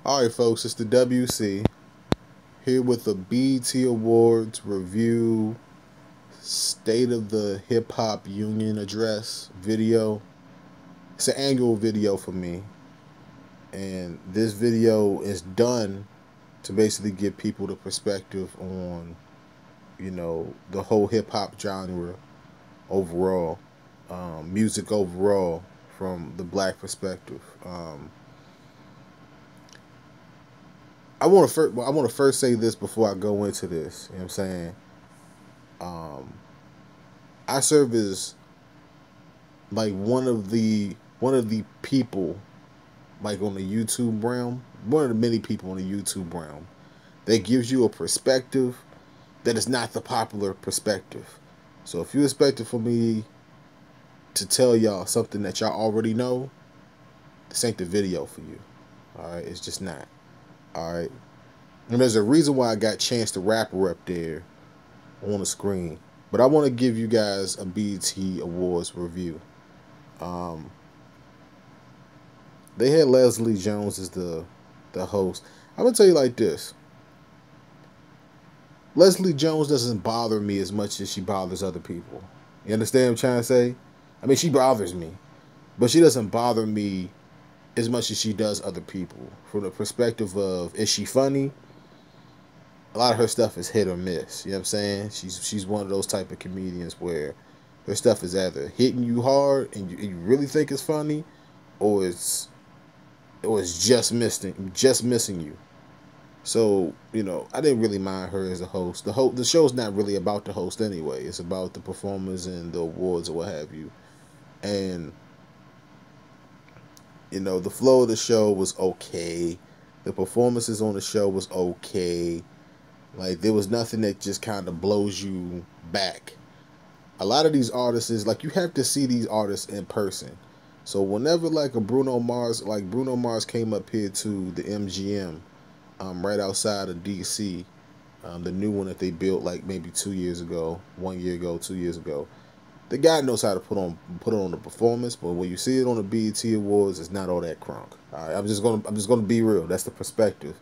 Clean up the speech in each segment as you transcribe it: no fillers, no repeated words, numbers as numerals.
Alright folks, it's the WC here with the BET Awards review, State of the Hip Hop Union address video. It's an annual video for me, and this video is done to basically give people the perspective on, the whole hip hop genre overall, music overall from the black perspective. I want to first say this before I go into this. You know what I'm saying? I serve as like one of the people, like on the YouTube realm, one of the many people on the YouTube realm that gives you a perspective that is not the popular perspective. So if you expected for me to tell y'all something that y'all already know, this ain't the video for you. Alright, it's just not. Alright. And there's a reason why I got Chance the Rapper up there on the screen. But I want to give you guys a BET Awards review. They had Leslie Jones as the host. I'm going to tell you like this. Leslie Jones doesn't bother me as much as she bothers other people. You understand what I'm trying to say? I mean, she bothers me. But she doesn't bother me as much as she does other people. From the perspective of, is she funny? A lot of her stuff is hit or miss. You know what I'm saying? She's one of those type of comedians where her stuff is either hitting you hard and you really think it's funny, or it's just missing you. So, I didn't really mind her as a host. The show's not really about the host anyway. It's about the performers and the awards or what have you. And the flow of the show was okay. The performances on the show was okay. Like, there was nothing that just kind of blows you back. A lot of these artists is like, you have to see these artists in person. So whenever like Bruno Mars came up here to the MGM, right outside of DC, the new one that they built like maybe 2 years ago, 1 year ago, 2 years ago. The guy knows how to put it on the performance, but when you see it on the BET Awards, it's not all that crunk. All right, I'm just gonna be real. That's the perspective.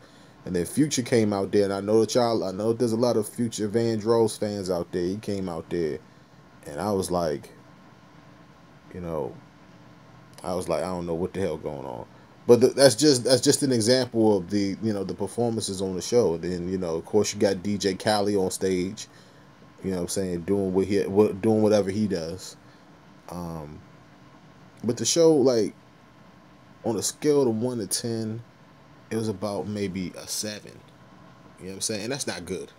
And then Future came out there, and I know there's a lot of Future Vandross fans out there. He came out there, and I was like, I don't know what the hell going on. But that's just an example of the performances on the show. And then of course you got DJ Khaled on stage. You know what I'm saying, doing whatever he does. But the show, like, on a scale of 1 to 10, it was about maybe a 7. You know what I'm saying? And that's not good.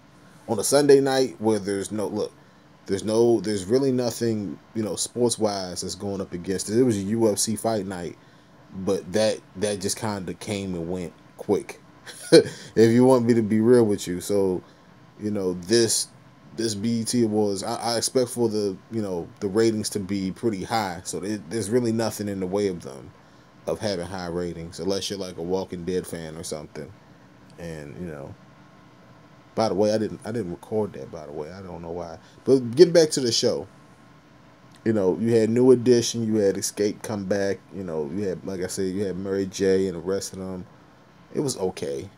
On a Sunday night where there's really nothing, sports wise that's going up against it. It was a UFC fight night, but that just kind of came and went quick. If you want me to be real with you. So, this BET Awards, I expect for the ratings to be pretty high. So there's really nothing in the way of them, of having high ratings, unless you're like a Walking Dead fan or something. And by the way, I didn't record that. By the way, I don't know why. But getting back to the show, you had New Edition, you had Escape come back. You had, like I said, you had Mary J and the rest of them. It was okay.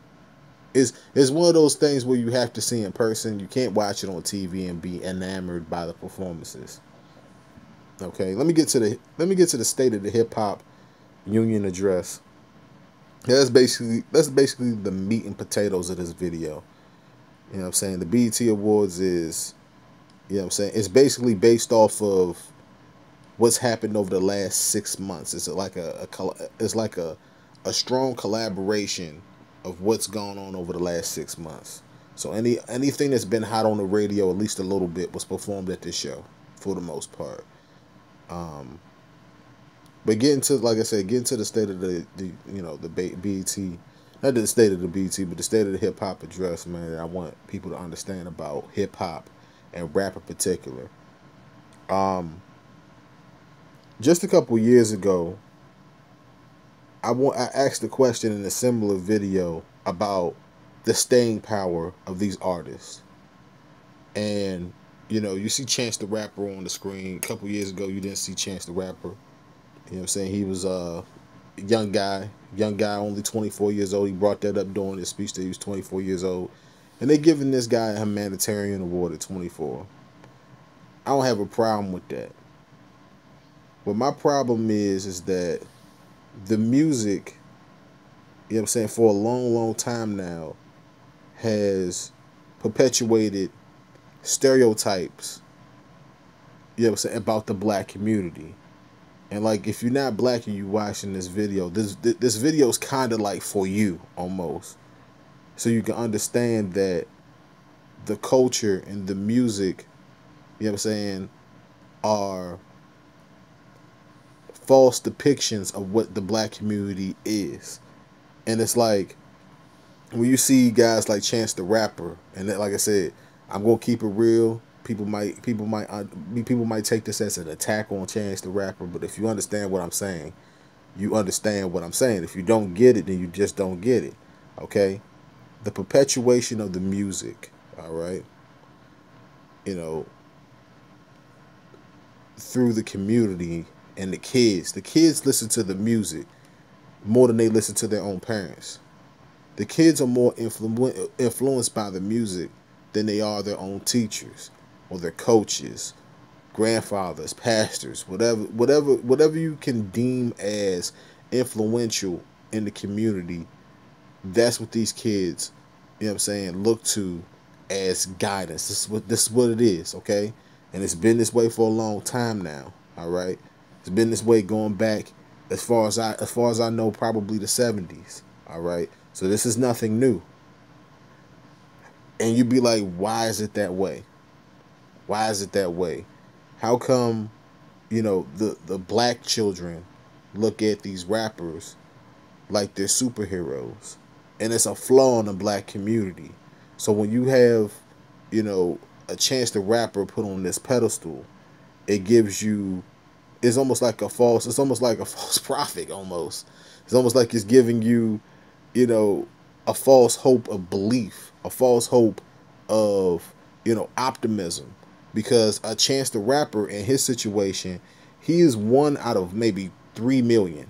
It's one of those things where you have to see in person. You can't watch it on TV and be enamored by the performances. Okay, let me get to the State of the Hip Hop Union address. That's basically the meat and potatoes of this video. You know what I'm saying? The BET Awards is, it's basically based off of what's happened over the last 6 months. It's like a strong collaboration of what's gone on over the last 6 months. So anything that's been hot on the radio, at least a little bit, was performed at this show for the most part. But getting to the state of the BET, not the state of the BET, but the state of the hip hop address, man. I want people to understand about hip hop and rap in particular. Just a couple years ago, I asked a question in a similar video about the staying power of these artists. And you see Chance the Rapper on the screen. A couple years ago, you didn't see Chance the Rapper. You know what I'm saying? He was young guy, only 24 years old. He brought that up during his speech that he was 24 years old, and they giving this guy a humanitarian award at 24. I don't have a problem with that. But my problem is that the music, you know what I'm saying, for a long, long time now, has perpetuated stereotypes, you know what I'm saying, about the black community. And like, if you're not black and you watching this video, this video is kind of like for you almost, so you can understand that the culture and the music, you know what I'm saying, are false depictions of what the black community is. And it's like, when you see guys like Chance the Rapper, and that, like I said, I'm gonna keep it real. People might take this as an attack on Chance the Rapper, but if you understand what I'm saying, you understand what I'm saying. If you don't get it, then you just don't get it. Okay, the perpetuation of the music. All right, you know, through the community and the kids. The kids listen to the music more than they listen to their own parents. The kids are more influenced by the music than they are their own teachers or their coaches, grandfathers, pastors, whatever you can deem as influential in the community. That's what these kids, you know what I'm saying, look to as guidance. This is what it is, okay? And it's been this way for a long time now. All right, it's been this way going back as far as I know, probably the 70s. All right, so this is nothing new. And you'd be like, why is it that way? Why is it that way? How come, you know, the black children look at these rappers like they're superheroes? And it's a flaw in the black community. So when you have, you know, a Chance the Rapper put on this pedestal, it gives you, it's almost like a false prophet almost. It's almost like it's giving you, you know, a false hope of belief, a false hope of, you know, optimism. Because a Chance the Rapper in his situation, he is one out of maybe 3 million.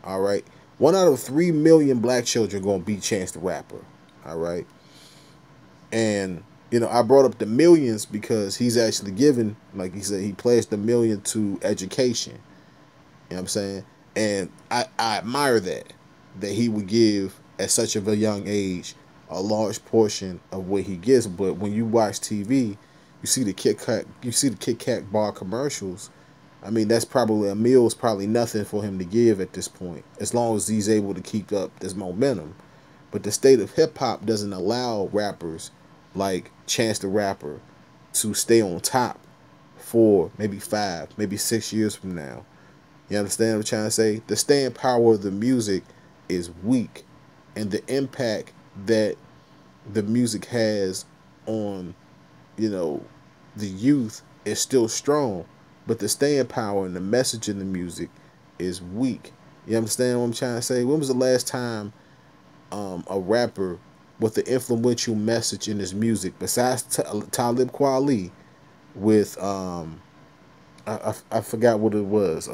All right. 1 out of 3 million black children going to beat Chance the Rapper. All right. And, you know, I brought up the millions because he's actually given, like he said, he pledged $1 million to education. You know what I'm saying? And I admire that he would give at such of a young age a large portion of what he gives. But when you watch TV, you see the Kit Kat bar commercials. I mean, that's probably, a meal is probably nothing for him to give at this point, as long as he's able to keep up this momentum. But the state of hip hop doesn't allow rappers like Chance the Rapper to stay on top for maybe 5, maybe 6 years from now. You understand what I'm trying to say? The staying power of the music is weak, and the impact that the music has on, you know, the youth is still strong, but the staying power and the message in the music is weak. You understand what I'm trying to say? When was the last time a rapper with an influential message in his music, besides Talib Kweli, with I forgot what it was.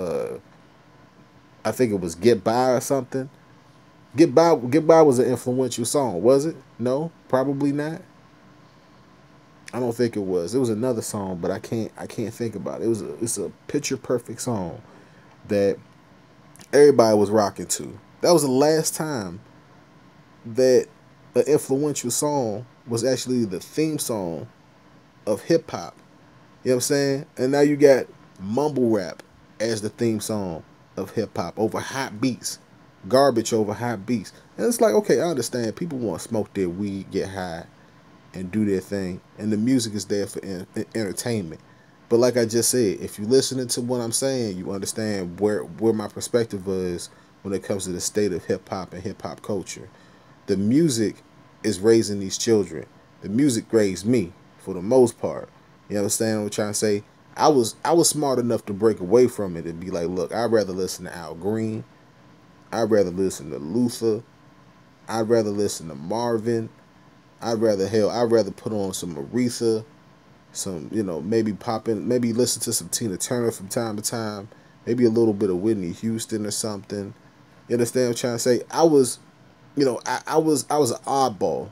I think it was "Get By" or something. "Get By" was an influential song, was it? No, probably not. I don't think it was. It was another song, but I can't think about it. It's a picture perfect song that everybody was rocking to. That was the last time that an influential song was actually the theme song of hip hop. You know what I'm saying? And now you got mumble rap as the theme song of hip hop over hot beats, garbage over hot beats. And it's like, okay, I understand. People want to smoke their weed, get high, and do their thing, and the music is there for entertainment. But like I just said, if you're listening to what I'm saying, you understand where my perspective is when it comes to the state of hip hop and hip hop culture. The music is raising these children. The music raised me for the most part. You understand what I'm trying to say? I was smart enough to break away from it and be like, look, I'd rather listen to Al Green. I'd rather listen to Luther. I'd rather listen to Marvin. I'd rather put on some Aretha, some, you know, maybe listen to some Tina Turner from time to time, maybe a little bit of Whitney Houston or something. You understand what I'm trying to say? I was, I was an oddball,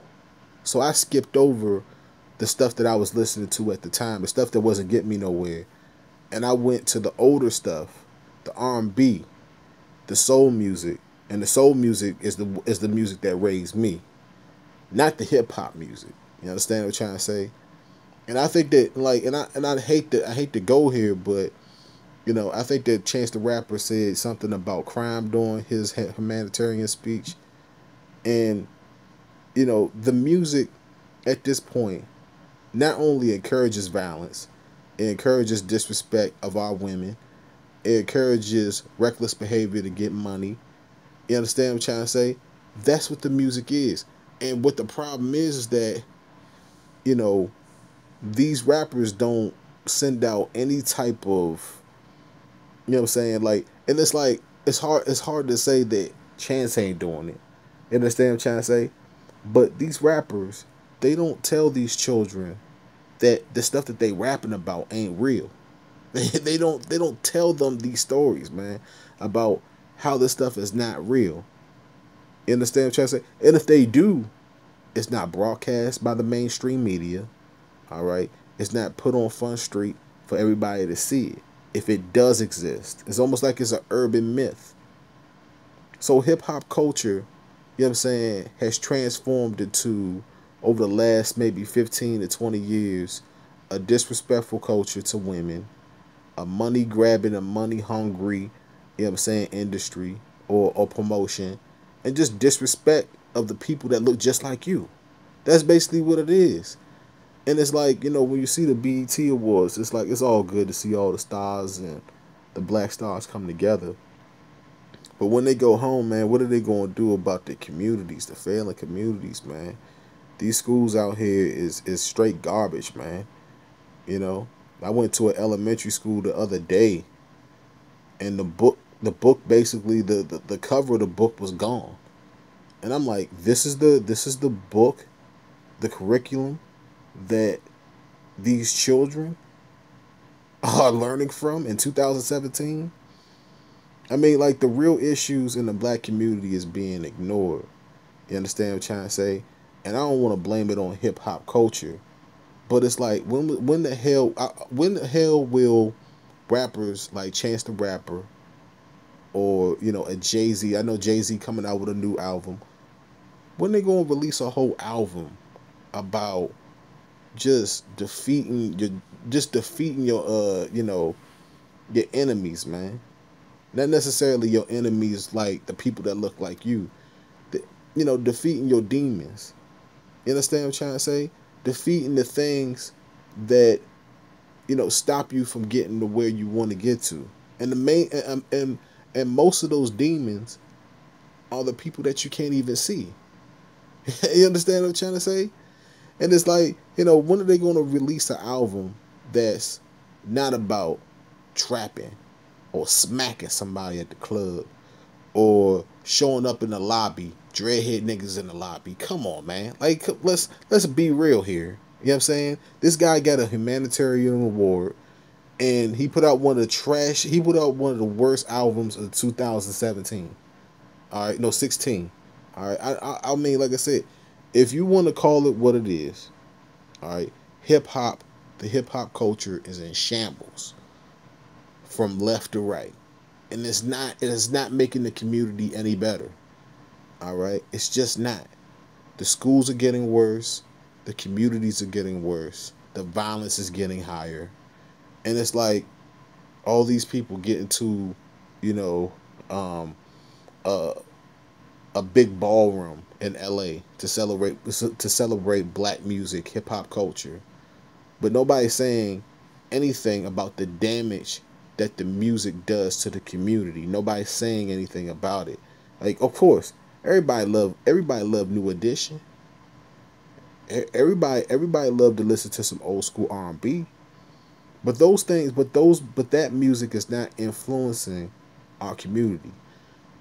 so I skipped over the stuff that I was listening to at the time, the stuff that wasn't getting me nowhere, and I went to the older stuff, the R&B, the soul music, and the soul music is the music that raised me, not the hip hop music. You understand what I'm trying to say? And I think that, like, and I hate to go here, but I think that Chance the Rapper said something about crime during his humanitarian speech, and the music at this point not only encourages violence, it encourages disrespect of our women, it encourages reckless behavior to get money. You understand what I'm trying to say? That's what the music is. And what the problem is that, you know, these rappers don't send out any type of, you know what I'm saying? And it's it's hard to say that Chance ain't doing it. You understand what I'm trying to say? But these rappers, they don't tell these children that the stuff that they rapping about ain't real. They don't tell them these stories, man, about how this stuff is not real. You understand what I'm trying to say? And if they do, it's not broadcast by the mainstream media. All right, it's not put on Fun Street for everybody to see it. If it does exist, it's almost like it's an urban myth. So hip hop culture, you know what I'm saying, has transformed into, over the last maybe 15 to 20 years, a disrespectful culture to women, a money grabbing, a money hungry, you know what I'm saying, industry or promotion, and just disrespect of the people that look just like you. That's basically what it is. And it's like, when you see the BET Awards, it's like it's all good to see all the stars and the black stars come together. But when they go home, man, what are they going to do about the communities, the failing communities, man? These schools out here is straight garbage, man. You know, I went to an elementary school the other day, and the book basically the cover of the book was gone, and I'm like, this is the book, the curriculum that these children are learning from in 2017. I mean, like, the real issues in the black community is being ignored. You understand what I'm trying to say? And I don't want to blame it on hip hop culture, but it's like, when the hell will rappers like Chance the Rapper, or a Jay-Z? I know Jay-Z coming out with a new album. When they gonna release a whole album about just defeating your enemies, man? Not necessarily your enemies, like the people that look like you. Defeating your demons. You understand what I'm trying to say? Defeating the things that stop you from getting to where you want to get to. And the main and most of those demons are the people that you can't even see. You understand what I'm trying to say? And it's like, when are they going to release an album that's not about trapping or smacking somebody at the club or showing up in the lobby, dreadhead niggas in the lobby? Come on, man. Like, let's be real here. You know what I'm saying? This guy got a humanitarian award, and he put out one of the worst albums of 2017. All right, no, 16. All right, I mean, like I said, if you want to call it what it is, all right, hip hop, the hip hop culture is in shambles from left to right, and it is not making the community any better. All right, it's just not. The schools are getting worse, the communities are getting worse, the violence is getting higher, and it's like all these people get into, you know, um, uh, a big ballroom in LA to celebrate black music, hip hop culture, but nobody's saying anything about the damage that the music does to the community. Nobody's saying anything about it. Like, of course, everybody love New Edition. Everybody love to listen to some old school R&B. But that music is not influencing our community.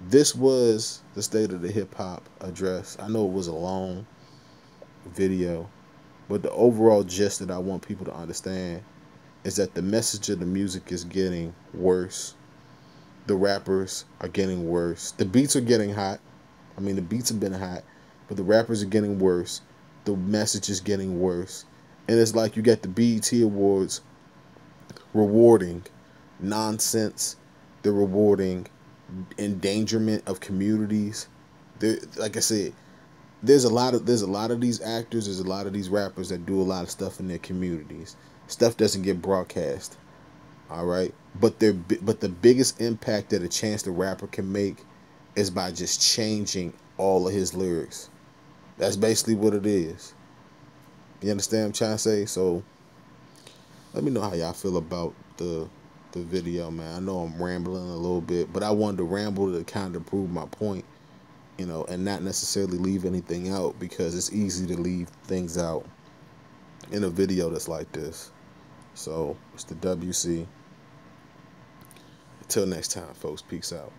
This was the state of the hip hop address. I know it was a long video, but the overall gist that I want people to understand is that the message of the music is getting worse. the rappers are getting worse. The beats are getting hot. I mean, the beats have been hot, but the rappers are getting worse. The message is getting worse. And it's like you got the BET Awards rewarding nonsense. They're rewarding endangerment of communities. Like I said, there's a lot of these actors, there's a lot of these rappers that do a lot of stuff in their communities. Stuff doesn't get broadcast. All right, but the biggest impact that a Chance the Rapper can make is by just changing all of his lyrics. That's basically what it is. You understand what I'm trying to say? So let me know how y'all feel about the video, man. I know I'm rambling a little bit, but I wanted to ramble to kind of prove my point, you know, and not necessarily leave anything out, because it's easy to leave things out in a video that's like this. So it's the WC. Until next time, folks. Peace out.